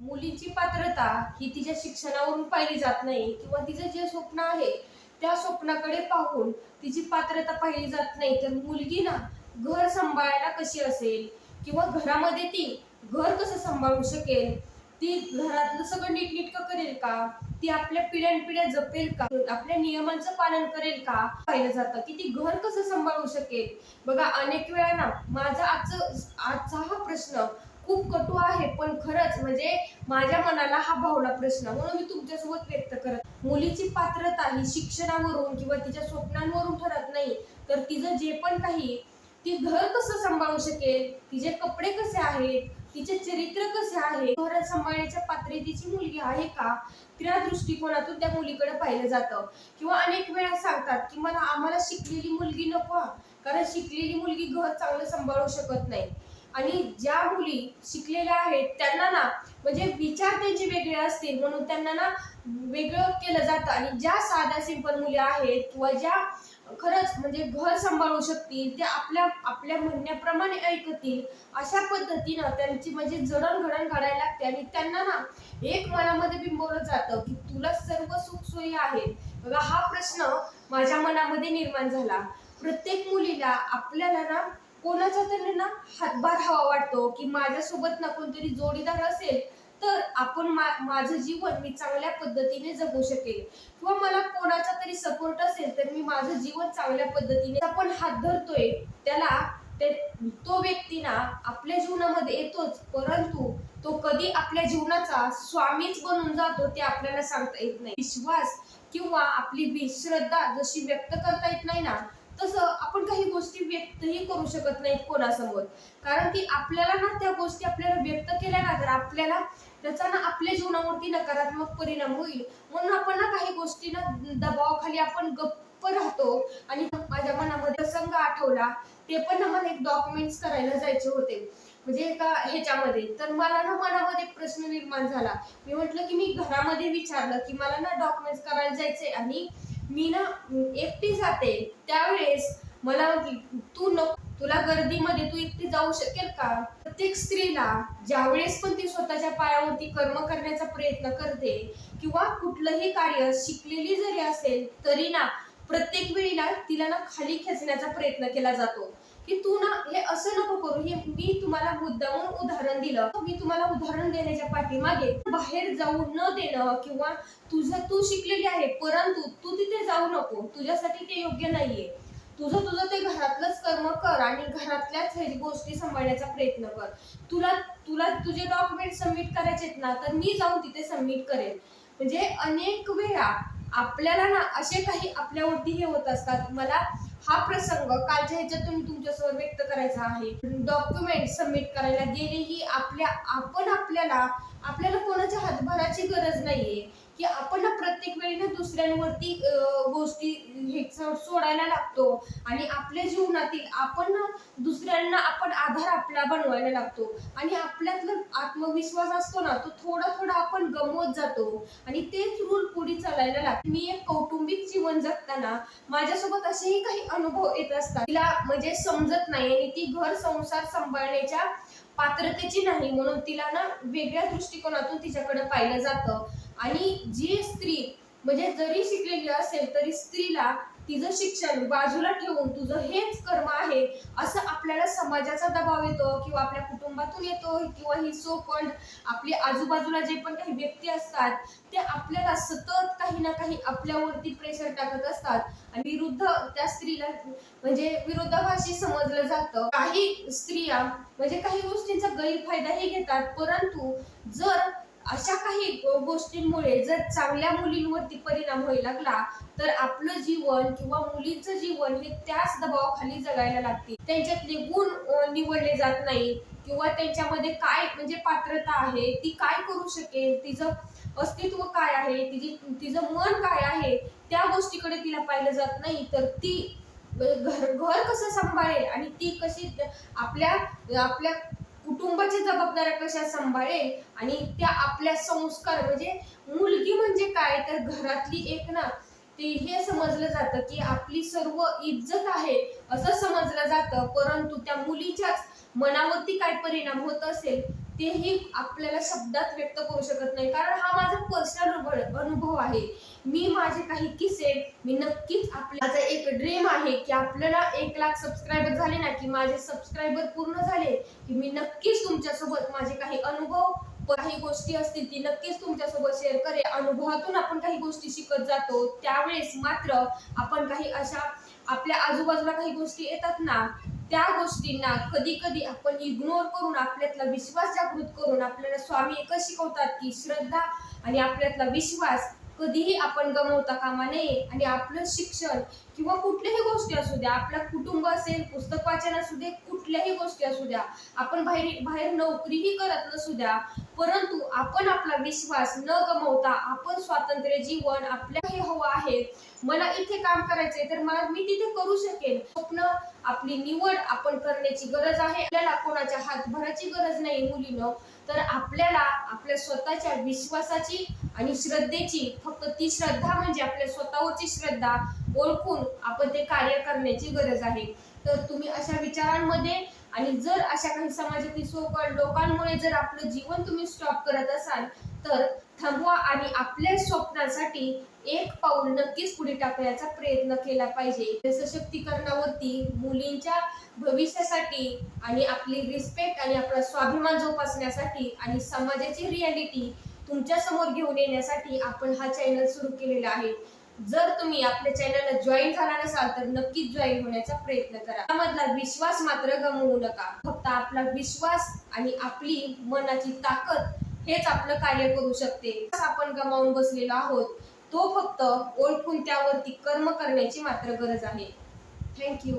मुलीची पात्रता ही तिच्या शिक्षणावरून पाहिली जात नाही किंवा तिचं जे स्वप्न आहे त्या स्वप्नाकडे पाहून तिची पात्रता पाहिली जात नाही, तर मुलगी ना घर सांभाळायला कशी असेल किंवा घरामध्ये ती घर कसं सांभाळू शकेल, ती घरातलं सगळं नीटनेटकं करेल का, ती आपल्या पिढ्यानपिढ्या जपेल का, आपल्या नियमांचं पालन करेल का पाहिलं जातं की ती घर कसं सांभाळू शकेल. बघा, अनेक वेळा ना माझा आजचा हा प्रश्न खूप कटू आहे, पण खरंच म्हणजे माझ्या मनाला हा भावला प्रश्न, म्हणून मी तुमच्यासोबत व्यक्त करत. मुलीची पात्रता ही शिक्षणावरून किंवा तिच्या स्वप्नांवरून ठरत नाही, तर तिचं जे पण काही ती घर कसं सांभाळू शकेल, तिचे कपडे कसे आहेत, तिचे चरित्र कसे आहे, घर सांभाळण्याच्या पात्रतेची मुलगी आहे का, त्या दृष्टिकोनातून त्या मुलीकडे पाहिलं जातं. किंवा अनेक वेळा सांगतात की आम्हाला शिकलेली मुलगी नको, कारण शिकलेली मुलगी घर चांगलं सांभाळू शकत नाही. आणि ज्या मुली शिकलेल्या आहेत त्यांना ना म्हणजे विचार त्यांचे वेगळे असतील म्हणून त्यांना ना वेगळं केलं जातं, आणि ज्या साध्या सिंपल मुली आहेत किंवा ज्या खरंच म्हणजे घर सांभाळू शकतील, ते आपल्या आपल्या म्हणण्याप्रमाणे ऐकतील, अशा पद्धतीनं त्यांची म्हणजे जडणघडण घडायला लागते. आणि त्यांना ना एक मनामध्ये बिंबवलं जातं की तुला सर्व सुखसोयी आहेत. बघा, हा प्रश्न माझ्या मनामध्ये निर्माण झाला. प्रत्येक मुलीला आपल्याला ना कोणाचा तरी ना हातभार हवा वाटतो की माझ्यासोबत ना कोणतरी जोडीदार असेल तर आपण माझं जीवन मी चांगल्या पद्धतीने जगू शकेल, किंवा मला कोणाचा तरी सपोर्ट असेल तर मी माझं जीवन चांगल्या पद्धतीने. आपण हात धरतोय त्याला तो व्यक्ती ना आपल्या जीवनामध्ये येतोच, परंतु तो कधी आपल्या जीवनाचा स्वामीच बनून जातो ते आपल्याला सांगता येत नाही. विश्वास किंवा आपली श्रद्धा जशी व्यक्त करता येत नाही ना, तसं आपण काही गोष्टी व्यक्तही करू शकत नाही कोणासमोर, कारण की आपल्याला ना त्या गोष्टी आपल्याला व्यक्त केल्या ना तर आपल्याला त्याचा ना आपल्या जीवनावरती नकारात्मक परिणाम होईल, म्हणून आपण ना काही गोष्टी ना दबावाखाली आपण गप्प राहतो. आणि माझ्या मनामध्ये प्रसंग आठवला, ते पण ना मला एक डॉक्युमेंट्स करायला जायचे होते म्हणजे एका ह्याच्यामध्ये, तर मला ना मनामध्ये प्रश्न निर्माण झाला. मी म्हटलं की मी घरामध्ये विचारलं की मला ना डॉक्युमेंट्स करायला जायचे आणि मी ना एकटी जाते, त्यावेळेस मला म्हटली तुला गर्दीमध्ये तू एकटी जाऊ शकेल का. प्रत्येक स्त्रीला ज्यावेळेस पण ती स्वतःच्या पायावरती कर्म करण्याचा प्रयत्न करते किंवा कुठलंही कार्य शिकलेली जरी असेल तरी ना प्रत्येक वेळीला तिला ना खाली खेचण्याचा प्रयत्न केला जातो की तू ना हे असं नको करू. हे मी तुम्हाला मुद्दामून उदाहरण दिलं, मी तुम्हाला उदाहरण देण्याच्या पाठीमागे बाहेर जाऊ न देणं किंवा तू शिकलेली आहे परंतु तू तिथे जाऊ नको, तुझ्यासाठी ते योग्य नाहीये, तुझं ते घरातलंच कर्म कर आणि घरातल्याच गोष्टी सांभाळण्याचा प्रयत्न कर. तुला तुला तुझे डॉक्युमेंट सबमिट करायचेत ना तर मी जाऊन तिथे सबमिट करेन. म्हणजे अनेक वेळा आपल्याला ना असे काही आपल्यावरती हे होत असतात. मला हा प्रसंग कालच्या ह्याच्यातून तुमच्यासमोर व्यक्त करायचा आहे. डॉक्युमेंट सबमिट करायला गेलेही आपल्याला कोणाच्या हातभाराची गरज नाहीये की आपण ना प्रत्येक वेळी ना दुसऱ्यांवरती गोष्टी हे सोडायला लागतो आणि आपल्या जीवनातील आपण ना दुसऱ्यांना आपण आधार आपला बनवायला लागतो आणि आपल्यातला आत्मविश्वास असतो ना तो थोडा थोडा आपण गमवत जातो आणि तेच रूल पुढे चालायला लागते. मी एक कौटुंबिक जीवन जगताना माझ्यासोबत असेही काही अनुभव येत असतात. तिला म्हणजे समजत नाही आणि ती घर संसार सांभाळण्याच्या पात्रतेची नाही, म्हणून तिला ना वेगळ्या दृष्टिकोनातून तिच्याकडे पाहिलं जातं. आणि जी स्त्री म्हणजे जरी शिकलेली असेल तरी स्त्रीला तिचं शिक्षण बाजूला ठेवून तुझं हेच कर्म आहे असं आपल्याला समाजाचा दबाव येतो किंवा आपल्या कुटुंबातून येतो किंवा ही सो कॉल्ड आपली आजूबाजूला जे पण काही व्यक्ती असतात ते आपल्याला सतत काही ना काही आपल्यावरती प्रेशर टाकत असतात आणि विरुद्ध त्या स्त्रीला म्हणजे विरोधाभासी समजलं जातं. काही स्त्रिया म्हणजे काही गोष्टींचा गैरफायदाही घेतात, परंतु जर अशा काही गोष्टींमुळे जर चांगल्या मुलींवरती परिणाम व्हायला लागला तर आपलं जीवन किंवा मुलीचं जीवन हे त्याच दबावाखाली जगायला लागते. त्यांच्यातले गुण निवडले जात नाही किंवा त्यांच्यामध्ये काय म्हणजे पात्रता आहे, ती काय करू शकेल, तिचं अस्तित्व काय आहे, तिचं मन काय आहे, त्या गोष्टीकडे तिला पाहिलं जात नाही. तर ती घर कसं सांभाळेल आणि ती कशी आपल्या आपल्या कुटुंबाची जबाबदाऱ्या कशा सांभाळेल आणि त्या आपल्या संस्कार म्हणजे मुलगी म्हणजे काय तर घरातली एक ना ते हे समजलं जातं की आपली सर्व इज्जत आहे असं समजलं जातं, परंतु त्या मुलीच्याच मनावरती काय परिणाम होत असेल तेही आपल्याला शब्दात व्यक्त करू शकत नाही, कारण हा माझा पर्सनल अनुभव आहे. मी माझे काही किस्से मी नक्कीच माझा एक ड्रीम आहे की आपल्याला 1,00,000 सबस्क्रायबर झाले ना, की माझे सबस्क्रायबर पूर्ण झाले की मी नक्कीच तुमच्यासोबत माझे काही अनुभव काही गोष्टी असतील ती नक्कीच तुमच्यासोबत शेअर करेन. अनुभवातून आपण काही गोष्टी शिकत जातो, त्यावेळेस मात्र आपण काही अशा आपल्या आजूबाजूला काही गोष्टी येतात ना, त्या गोष्टींना कधी कधी आपण इग्नोर करून आपल्यातला विश्वास जागृत करून आपल्याला स्वामी एकच शिकवतात की श्रद्धा आणि आपल्यातला विश्वास कधीही आपण गमावता कामा नये. आणि आपलं शिक्षण किंवा कुठल्याही गोष्टी असू द्या, आपलं कुटुंब असेल, पुस्तक वाचन असू दे, कुठल्याही गोष्टी असू द्या, आपण बाहेर नोकरीही करत नसू द्या, परंतु आपण आपला विश्वास न गमावता आपण स्वातंत्र्य जीवन आपल्याला हे हवं आहे, मला इथे काम करायचंय तर मी तिथे करू शकेल. स्वप्न आपली निवड आपण करण्याची गरज आहे. आपल्याला कोणाच्या हातभाराची गरज नाही मुलीनो, तर आपल्याला आपल्या स्वतःच्या विश्वासाची आणि श्रद्धेची, फक्त ती श्रद्धा म्हणजे आपल्या स्वतःवरची श्रद्धा ओळखून आपण ते कार्य करण्याची गरज आहे. तर तुम्ही अशा विचारांमध्ये आणि जर अशा काही समाजातील सोकळ लोकांमुळे जर आपलं जीवन तुम्ही स्टॉप करत असाल तर थांबवा आणि आपल्या स्वप्नासाठी एक पाऊल नक्कीच पुढे टाकण्याचा प्रयत्न केला पाहिजे. सशक्तीकरणावरती, मुलींच्या भविष्यासाठी आणि आपली रिस्पेक्ट आणि आपला स्वाभिमान जोपासण्यासाठी आणि समाजाची रियालिटी तुमच्या समोर घेऊन येण्यासाठी आपण हा चॅनल सुरू केलेला आहे. जर तुम्ही आपल्या चॅनलला जॉईन झाला नसाल तर नक्कीच जॉईन होण्याचा प्रयत्न करा. त्यामधला विश्वास मात्र गमावू नका. फक्त आपला विश्वास आणि आपली मनाची ताकद हेच आपलं कार्य करू शकते. आपण गमावून बसलेलो आहोत, तो फक्त ओळखून त्यावरती कर्म करण्याची मात्र गरज आहे. थँक्यू.